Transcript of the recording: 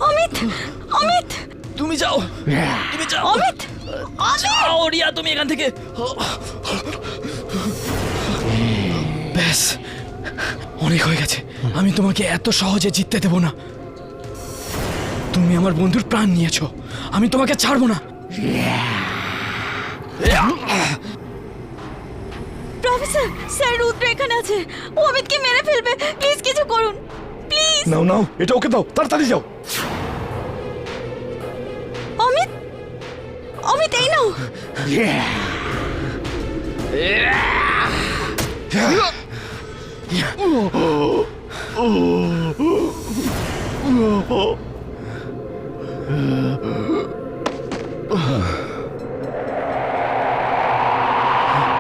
অমিত, অমিত, তুমি যাও, তুমি যাও, অমিত, যাও রিয়া, তুমি এখান থেকে। ব্যাস, অনেক হয়ে গেছে। আমি তোমাকে এত সহজে জিততে দেব না। তুমি আমার বন্ধুর প্রাণ নিয়েছো, আমি তোমাকে ছাড়বো না। প্রফেসর, স্যার রুদ্র এখানে আছে, ও অমিতকে মেরে ফেলবে, প্লিজ কিছু করুন, প্লিজ। নাও নাও, এটা ওকে দাও, তাড়াতাড়ি যাও। অমিত, অমিত এই নাও।